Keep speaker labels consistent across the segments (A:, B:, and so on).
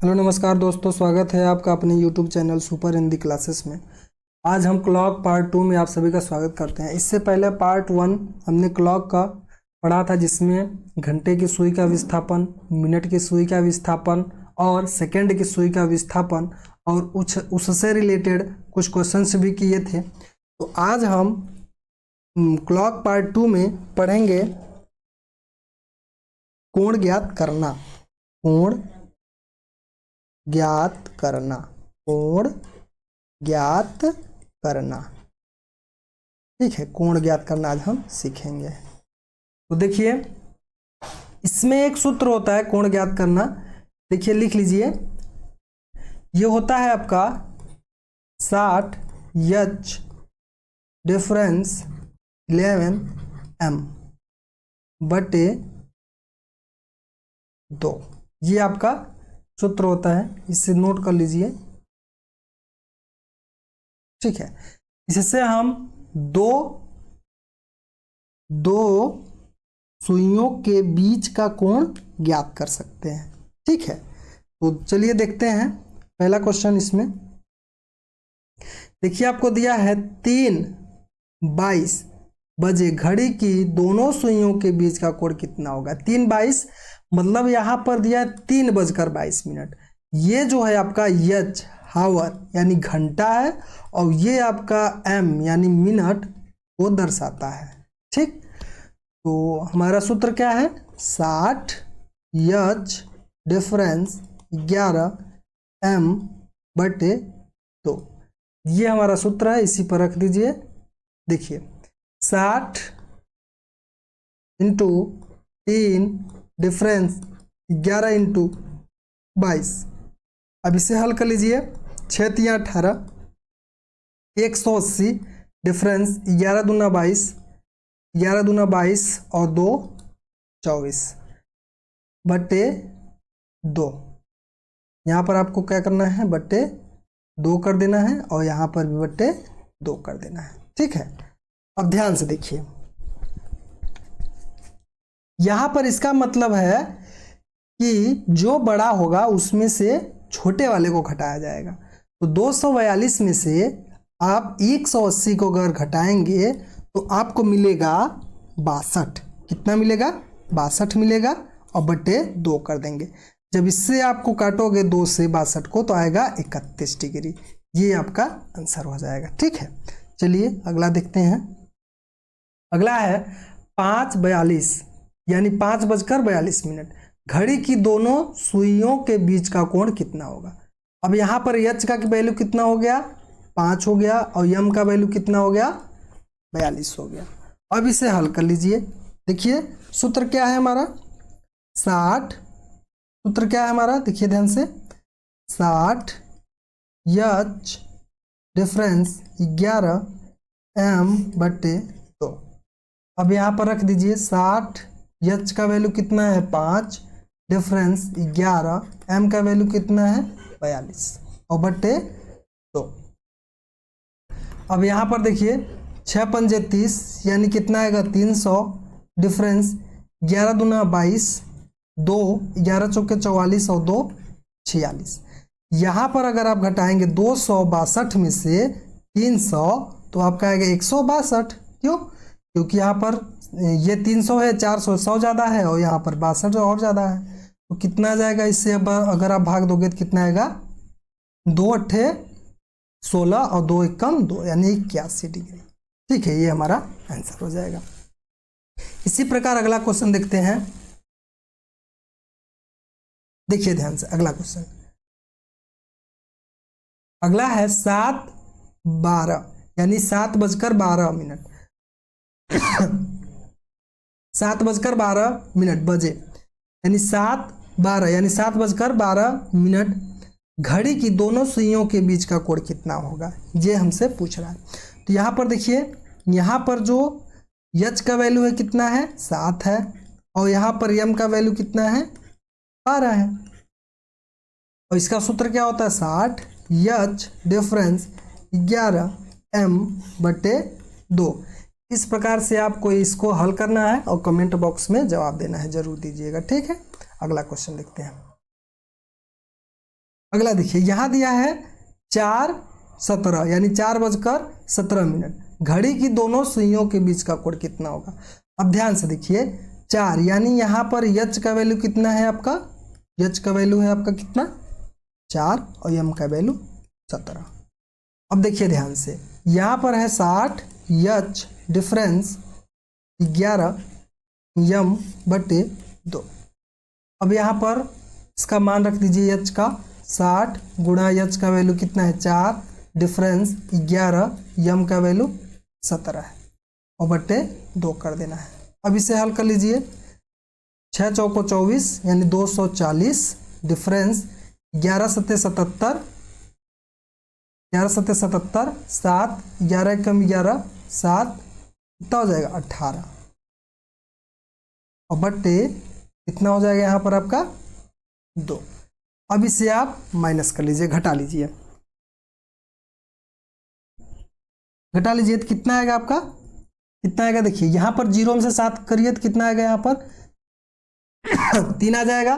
A: Hello नमस्कार दोस्तों, स्वागत है आपका अपने YouTube channel super Hindi classes में। आज हम क्लॉक पार्ट 2 में आप सभी का स्वागत करते हैं। इससे पहले पार्ट 1 हमने क्लॉक का पढ़ा था, जिसमें घंटे की सुई का विस्थापन, मिनट की सुई का विस्थापन और सेकंड की सुई का विस्थापन और उससे रिलेटेड कुछ क्वेश्चंस भी किए थे। तो आज हम क्लॉक पार्ट 2 में पढ़ेंगे कोण ज्ञात करना। कोण ज्ञात करना, कोण ज्ञात करना। ठीक है, कोण ज्ञात करना आज हम सीखेंगे। तो देखिए, इसमें एक सूत्र होता है कोण ज्ञात करना। देखिए, लिख लीजिए। ये होता है आपका 60 H डिफरेंस 11 M बटे 2। ये आपका सूत्र होता है, इसे नोट कर लीजिए। ठीक है, इससे हम दो सुइयों के बीच का कोण ज्ञात कर सकते हैं। ठीक है, तो चलिए देखते हैं पहला क्वेश्चन। इसमें देखिए, आपको दिया है 3:22 बजे घड़ी की दोनों सुइयों के बीच का कोण कितना होगा। 3:22 मतलब यहां पर दिया है 3:22। ये जो है आपका H हावर यानी घंटा है, और ये आपका M यानी मिनट को दर्शाता है। ठीक, तो हमारा सूत्र क्या है? 60 H डिफरेंस 11 M बटे 2। ये हमारा सूत्र है, इसी पर रख दीजिए। देखिए, 60 इंटू 3 डिफरेंस 11 इंटू 22। अब इसे हल कर लीजिए। 6 3 18, 180 डिफरेंस 11 दूना 22, 11 दूना 22 और 2 24 बटे 2। यहाँ पर आपको क्या करना है? बटे 2 कर देना है, और यहाँ पर भी बटे 2 कर देना है। ठीक है, अब ध्यान से देखिए। यहाँ पर इसका मतलब है कि जो बड़ा होगा उसमें से छोटे वाले को घटाया जाएगा। तो 242 में से आप 180 को अगर घटाएंगे तो आपको मिलेगा 62। कितना मिलेगा? 62 मिलेगा, और बटे 2 कर देंगे। जब इससे आपको काटोगे 2 से 62 को, तो आएगा 31 डिग्री। ये आपका आंसर हो जाएगा। ठीक है, चलिए अगला देखते हैं। अगला है 5:42 यानी 5:42। घड़ी की दोनों सुइयों के बीच का कोण कितना होगा। अब यहाँ पर H का वैल्यू कितना हो गया? 5 हो गया, और M का वैल्यू कितना हो गया? 42 हो गया। अब इसे हल कर लीजिए। देखिए, सूत्र क्या है हमारा? 60 सूत्र क्या है हमारा? देखिए ध्यान से। 60 H डिफरेंस 11 M बटे 2। अब यहाँ पर रख दीजिए। 60 H का वैल्यू कितना है? 5 डिफरेंस 11, M का वैल्यू कितना है? 42 और बटे 2। अब यहाँ पर देखिए, 6 पंजे 30 यानी कितना आएगा? 300 डिफरेंस 11 दूना 22, 2 11 चौके 44 और 2 46। यहाँ पर अगर आप घटाएंगे 262 में से 300, तो आपका आएगा 162। क्यों? क्योंकि यहाँ पर ये 300 है, 400 100 ज़्यादा है, और यहाँ पर 62 और ज़्यादा है। तो कितना आ जाएगा? इससे अब अगर आप भाग दोगे तो कितना आएगा? 2 8 16 और 2 1 2 यानी 81 डिग्री। ठीक है, ये हमारा आंसर हो जाएगा। इसी प्रकार अगला क्वेश्चन देखते हैं। देखिए ध्यान से अगला क्वेश्चन। अगला है 7:12 यानी 7:12 7:12 बजे यानी 7:12 यानी 7:12 घड़ी की दोनों सुइयों के बीच का कोण कितना होगा, ये हमसे पूछ रहा है। तो यहाँ पर देखिए, यहाँ पर जो H का वैल्यू है कितना है? 7 है, और यहाँ पर M का वैल्यू कितना है? 12 है। और इसका सूत्र क्या होता है? 60 H डिफरेंस 11 M बटे 2। इस प्रकार से आपको इसको हल करना है, और कमेंट बॉक्स में जवाब देना है, जरूर दीजिएगा। ठीक है, अगला क्वेश्चन देखते हैं। अगला देखिए, यहाँ दिया है 4:17 यानी 4:17। घड़ी की दोनों सुइयों के बीच का कोण कितना होगा? अब ध्यान से देखिए, 4 यानी यहाँ पर एच का वैल्यू कितना है आपका? एच का वैल्यू है आपका कितना? 4 और एम का वैल्यू 17। अब देखिए ध्यान से, यहाँ पर है 60, एच डिफरेंस 11 एम बटे 2। अब यहाँ पर इसका मान रख दीजिए एच का, 60 गुणा एच का वैल्यू कितना है? 4 डिफरेंस 11 एम का वैल्यू 17 है और बटे 2 कर देना है। अब इसे हल कर लीजिए, 6 चौको 24 यानी 240 डिफरेंस 11 सत्ते 77, 11 सत्ते 77, 7 11 कम 11 7, कितना हो जाएगा? 18 और बटे कितना हो जाएगा यहाँ पर आपका? 2। अब इसे आप माइनस कर लीजिए, घटा लीजिए, घटा लीजिए तो कितना आएगा आपका? कितना आएगा? देखिए यहाँ पर 0 में से 7 करिए तो कितना आएगा? यहाँ पर 3 आ जाएगा।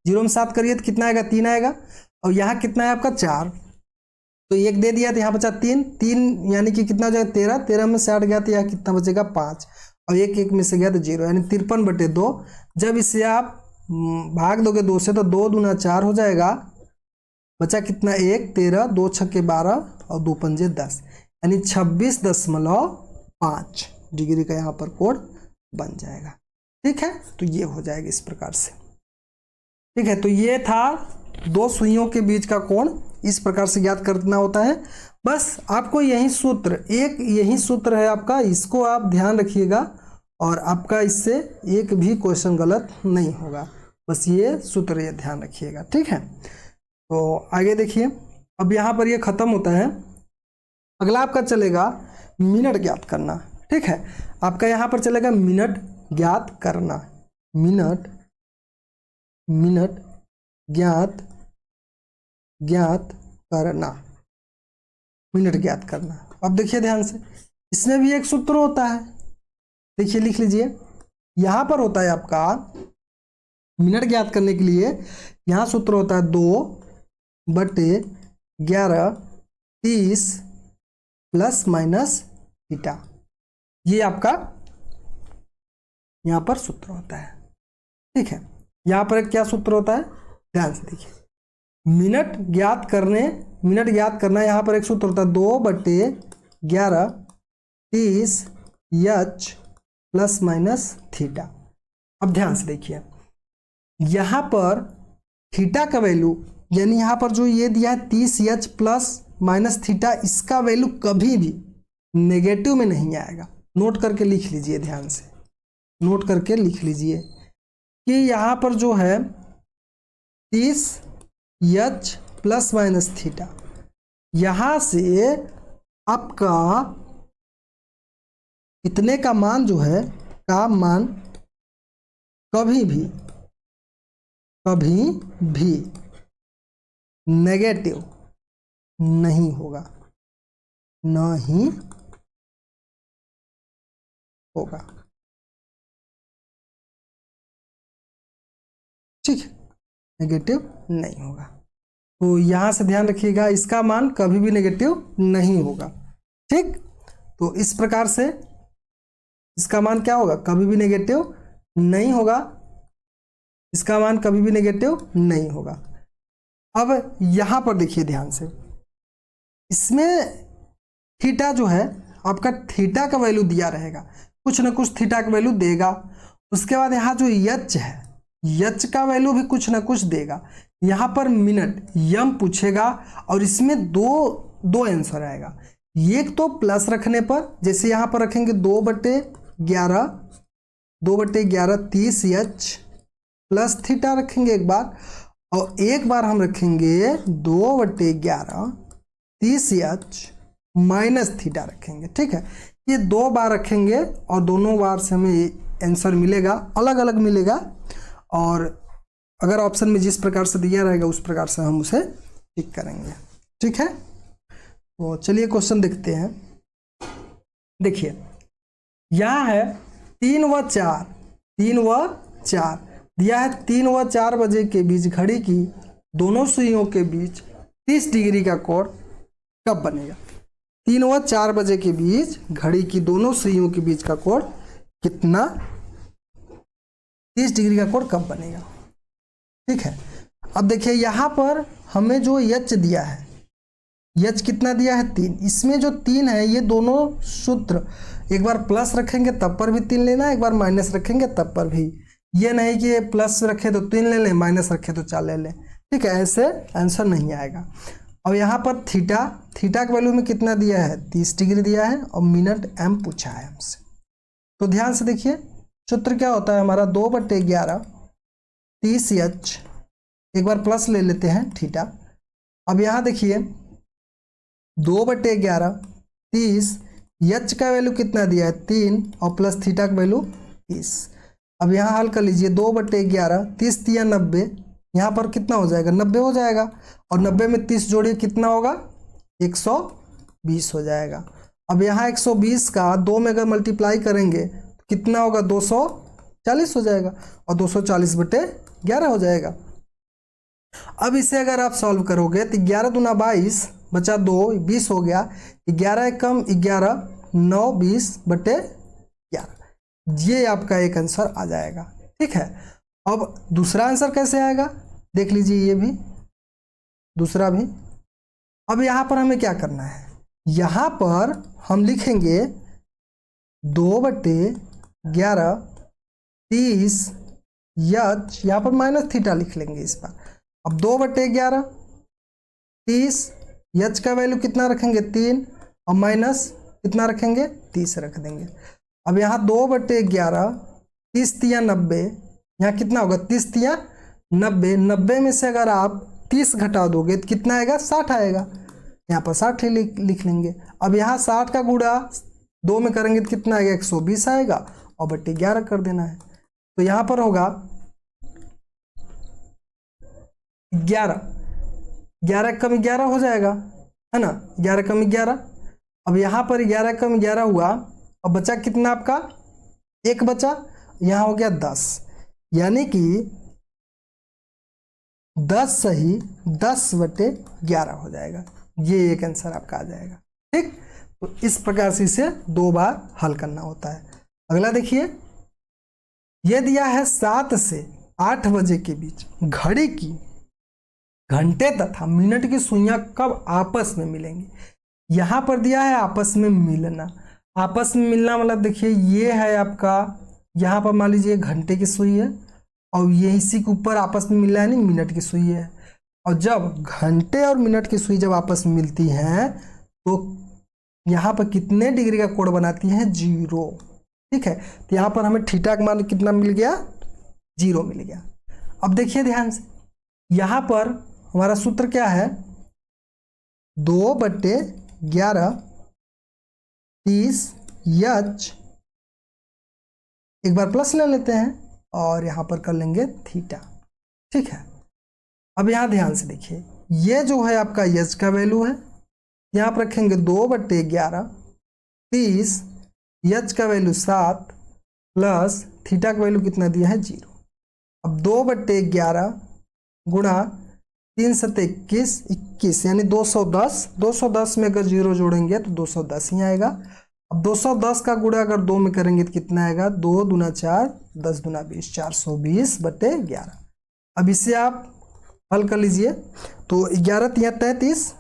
A: 0 में 7 करिए तो कितना आएगा? 3 आएगा। और यहाँ कितना है आपका? 4, तो 1 दे दिया तो यहाँ बचा 3, 3 यानी कि कितना हो जाएगा? 13, 13 में से 8 गया तो यहाँ कितना बचेगा? 5 और 1 में से गया तो 0 यानी 53/2। जब इसे आप भाग दोगे 2 से तो 2 दूना 4 हो जाएगा, बचा कितना? 1, 13, 2 छक्के 12 और 2 पंजे 10 यानी 26.5 डिग्री का यहाँ पर कोण बन जाएगा। ठीक है, तो ये हो जाएगा इस प्रकार से। ठीक है, तो ये था दो सुइयों के बीच का कोण इस प्रकार से ज्ञात करना होता है। बस आपको यही सूत्र, एक यही सूत्र है आपका, इसको आप ध्यान रखिएगा और आपका इससे एक भी क्वेश्चन गलत नहीं होगा। बस ये सूत्र ये ध्यान रखिएगा। ठीक है, तो आगे देखिए, अब यहाँ पर ये खत्म होता है। अगला आपका चलेगा मिनट ज्ञात करना। ठीक है, आपका यहाँ पर चलेगा मिनट ज्ञात करना। मिनट ज्ञात करना, मिनट ज्ञात करना। अब देखिए ध्यान से, इसमें भी एक सूत्र होता है। देखिए लिख लीजिए, यहाँ पर होता है आपका मिनट ज्ञात करने के लिए, यहाँ सूत्र होता है 2/11 30 ± थीटा। ये आपका यहाँ पर सूत्र होता है। ठीक है, यहाँ पर एक क्या सूत्र होता है? ध्यान से देखिए, मिनट ज्ञात करना, यहाँ पर एक सूत्र होता है 2/11 30 h ± थीटा। अब ध्यान से देखिए, यहाँ पर थीटा का वैल्यू यानी यहाँ पर जो ये दिया है 30h ± थीटा, इसका वैल्यू कभी भी नेगेटिव में नहीं आएगा। नोट करके लिख लीजिए, ध्यान से नोट करके लिख लीजिए कि यहाँ पर जो है 30h ± थीटा, यहाँ से आपका इतने का मान जो है, का मान कभी भी नेगेटिव नहीं होगा, नहीं होगा। ठीक है, नेगेटिव नहीं होगा। तो यहां से ध्यान रखिएगा, इसका मान कभी भी नेगेटिव नहीं होगा। ठीक, तो इस प्रकार से इसका मान क्या होगा? कभी भी नेगेटिव नहीं होगा, इसका मान कभी भी नेगेटिव नहीं होगा। अब यहां पर देखिए ध्यान से, इसमें थीटा जो है आपका, थीटा का वैल्यू दिया रहेगा, कुछ ना कुछ थीटा का वैल्यू देगा। उसके बाद यहाँ जो यच है, यच का वैल्यू भी कुछ ना कुछ देगा। यहाँ पर मिनट यम पूछेगा और इसमें दो आंसर आएगा। एक तो प्लस रखने पर, जैसे यहाँ पर रखेंगे 2/11 30h प्लस थीटा रखेंगे एक बार, और एक बार हम रखेंगे 2/11 30h माइनस थीटा रखेंगे। ठीक है, ये 2 बार रखेंगे और दोनों बार से हमें आंसर मिलेगा, अलग अलग मिलेगा। और अगर ऑप्शन में जिस प्रकार से दिया रहेगा उस प्रकार से हम उसे टिक करेंगे। ठीक है, तो चलिए क्वेश्चन देखते हैं। देखिए यहाँ है 3 व 4 दिया है। 3 व 4 बजे के बीच घड़ी की दोनों सुइयों के बीच 30 डिग्री का कोण कब बनेगा? 3 व 4 बजे के बीच घड़ी की दोनों सुइयों के बीच का कोण कितना 30 डिग्री का कोण कब बनेगा? ठीक है, अब देखिए यहाँ पर हमें जो यच दिया है, यच कितना दिया है 3, इसमें जो 3 है ये दोनों सूत्र एक बार प्लस रखेंगे तब पर भी 3 लेना, एक बार माइनस रखेंगे तब पर भी, ये नहीं कि प्लस रखे तो 3 ले लें, माइनस रखे तो 4 ले लें। ठीक है, ऐसे आंसर नहीं आएगा। अब यहाँ पर थीटा, थीटा के वैल्यू में कितना दिया है 30 डिग्री दिया है और मिनट एम पूछा है हमसे। तो ध्यान से देखिए सूत्र क्या होता है हमारा 2/11 30 एच, एक बार प्लस ले लेते हैं थीटा। अब यहाँ देखिए 2/11 30, एच का वैल्यू कितना दिया है 3 और प्लस थीटा का वैल्यू 30। अब यहाँ हल कर लीजिए 2/11 30 या 90, यहाँ पर कितना हो जाएगा 90 हो जाएगा, और 90 में 30 जोड़िए कितना होगा 120 हो जाएगा। अब यहाँ 120 का 2 में अगर मल्टीप्लाई करेंगे तो कितना होगा 240 हो जाएगा, और 240/11 हो जाएगा। अब इसे अगर आप सॉल्व करोगे तो 11 दूना 22 बचा 2, 20 हो गया, 11 कम 11 9 20/11, ये आपका एक आंसर आ जाएगा। ठीक है, अब दूसरा आंसर कैसे आएगा देख लीजिए, ये भी दूसरा भी। अब यहाँ पर हमें क्या करना है, यहाँ पर हम लिखेंगे 2/11 30 एच, यहाँ पर माइनस थीटा लिख लेंगे इस पर। अब 2/11 30, एच का वैल्यू कितना रखेंगे 3 और माइनस कितना रखेंगे 30 रख देंगे। अब यहाँ 2/11 30 या 90, यहाँ कितना होगा 30 या 90, 90 में से अगर आप 30 घटा दोगे तो कितना आएगा 60 आएगा, यहाँ पर 60 लिख लेंगे। अब यहाँ 60 का गुणा 2 में करेंगे तो कितना आएगा 120 आएगा, और 11 कर देना है। तो यहाँ पर होगा 11 कम 11 हो जाएगा, है ना, 11 कम 11। अब यहाँ पर 11 कम 11 हुआ, अब बचा कितना आपका 1 बचा, यहाँ हो गया 10, यानी कि 10 सही 10/11 हो जाएगा। ये एक आंसर आपका आ जाएगा। ठीक, तो इस प्रकार से इसे 2 बार हल करना होता है। अगला देखिए, यह दिया है 7 से 8 बजे के बीच घड़ी की घंटे तथा मिनट की सुइयां कब आपस में मिलेंगी। यहाँ पर दिया है आपस में मिलना, आपस में मिलना मतलब देखिए ये है आपका, यहाँ पर मान लीजिए घंटे की सुई है और ये इसी के ऊपर आपस में मिल रहा है नहीं मिनट की सुई है, और जब घंटे और मिनट की सुई जब आपस में मिलती हैं तो यहाँ पर कितने डिग्री का कोण बनाती हैं 0। ठीक है, तो यहाँ पर हमें थीटा का मान कितना मिल गया 0 मिल गया। अब देखिए ध्यान से, यहाँ पर हमारा सूत्र क्या है 2/11 30 एच, एक बार प्लस ले लेते हैं और यहाँ पर कर लेंगे थीटा। ठीक है, अब यहाँ ध्यान से देखिए, ये जो है आपका एच का वैल्यू है, यहाँ पर रखेंगे 2/11 30, एच का वैल्यू 7 प्लस थीटा का वैल्यू कितना दिया है 0। अब 2/11 गुणा 3 7 21 यानी 210, 210 में अगर 0 जोड़ेंगे तो 210 ही आएगा। अब 210 का गुणा अगर 2 में करेंगे तो कितना आएगा 2 दूना 4 10 दूना 20 420/11। अब इसे आप हल कर लीजिए, तो 11 तिया 33,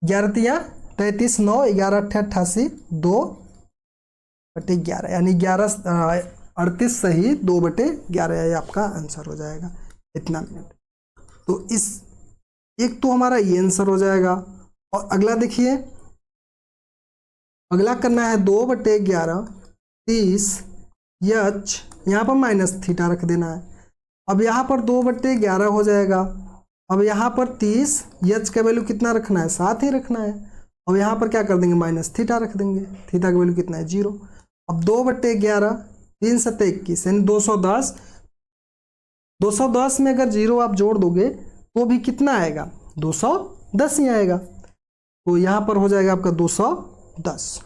A: 11 तिया 33 9 11 88 2/11 यानी 38 सही 2/11 आपका आंसर हो जाएगा इतना मिनट। तो इस एक तो हमारा ये आंसर हो जाएगा। और अगला देखिए, अगला करना है 2/11 30 एच, यहाँ पर माइनस थीटा रख देना है। अब यहाँ पर 2/11 हो जाएगा। अब यहाँ पर 30 एच का वैल्यू कितना रखना है 7 ही रखना है, और यहाँ पर क्या कर देंगे माइनस थीटा रख देंगे, थीटा का वैल्यू कितना है 0। अब 2/11 3 7 21 यानी 210, 210 में अगर 0 आप जोड़ दोगे तो भी कितना आएगा 210 ही आएगा। तो यहाँ पर हो जाएगा आपका 210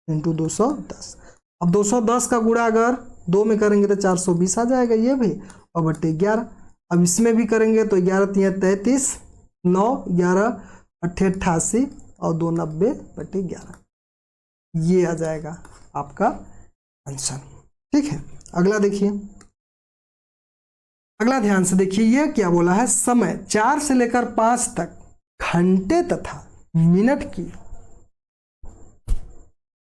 A: इंटू 210। अब 210 का गुणा अगर 2 में करेंगे तो 420 आ जाएगा ये भी, और 11 अब इसमें भी करेंगे तो 11 तिया 33, 9 11 अट्ठे 88 और 2 90/11, ये आ जाएगा आपका आंसर। ठीक है, अगला देखिए, अगला ध्यान से देखिए, ये क्या बोला है, समय 4 से लेकर 5 तक घंटे तथा मिनट की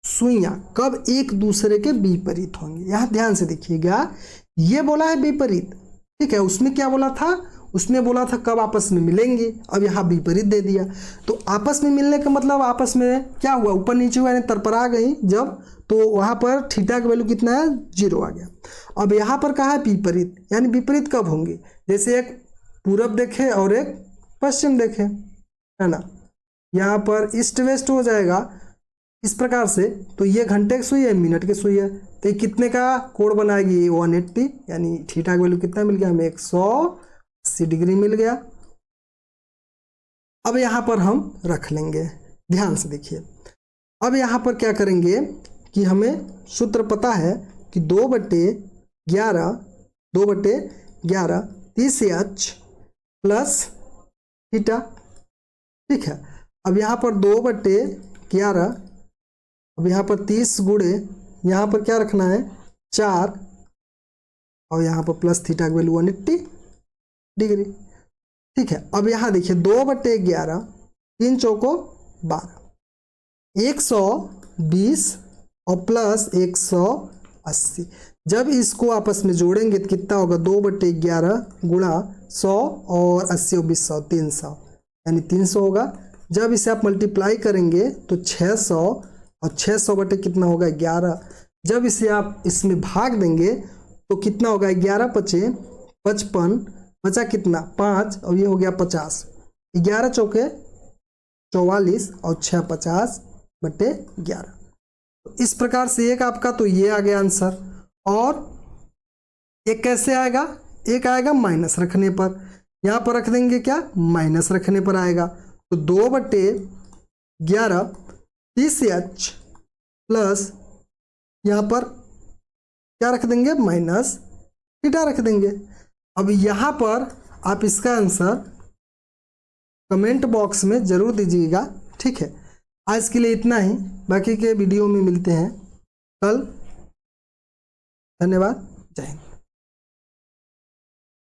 A: सुइयां कब एक दूसरे के विपरीत होंगी। यहां ध्यान से देखिएगा, ये बोला है विपरीत, ठीक है, उसमें क्या बोला था, उसमें बोला था कब आपस में मिलेंगे, अब यहाँ विपरीत दे दिया। तो आपस में मिलने का मतलब आपस में क्या हुआ, ऊपर नीचे हुआ यानी तरपरा गई जब, तो वहाँ पर थीटा का वैल्यू कितना है, 0 आ गया। अब यहाँ पर कहा है विपरीत, यानी विपरीत कब होंगे, जैसे एक पूरब देखे और एक पश्चिम देखे, है ना, यहाँ पर ईस्ट वेस्ट हो जाएगा इस प्रकार से। तो ये घंटे की सुई है, मिनट की सुई है, तो ये कितने का कोण बनाएगी, 180, यानी थीटा का वैल्यू कितना मिल गया हमें, 180 डिग्री मिल गया। अब यहाँ पर हम रख लेंगे, ध्यान से देखिए, अब यहाँ पर क्या करेंगे कि हमें सूत्र पता है कि 2/11 30h प्लस थीटा। ठीक है, अब यहाँ पर 2/11, अब यहाँ पर 30 गुणे, यहाँ पर क्या रखना है 4, और यहाँ पर प्लस थीटा की वैल्यू 180 डिग्री। ठीक है, अब यहाँ देखिए 2/11, 3 चौको 12, 120 और प्लस 180, जब इसको आपस में जोड़ेंगे तो कितना होगा, 2/11 गुणा 100 और 80 और 20 100, 300, यानी 300 होगा। जब इसे आप मल्टीप्लाई करेंगे तो 600 और 600 बटे कितना होगा 11, जब इसे आप इसमें भाग देंगे तो कितना होगा, 11 पचे 55, बचा कितना 5, और ये हो गया 50, 11 चौके 44 और 6 50/11। तो इस प्रकार से एक आपका तो ये आ गया आंसर। और एक कैसे आएगा, एक आएगा माइनस रखने पर, यहाँ पर रख देंगे क्या, माइनस रखने पर आएगा, तो 2/11 30h प्लस यहाँ पर क्या रख देंगे, माइनस थीटा रख देंगे। अब यहाँ पर आप इसका आंसर कमेंट बॉक्स में जरूर दीजिएगा। ठीक है, आज के लिए इतना ही, बाकी के वीडियो में मिलते हैं कल। धन्यवाद, जय हिंद।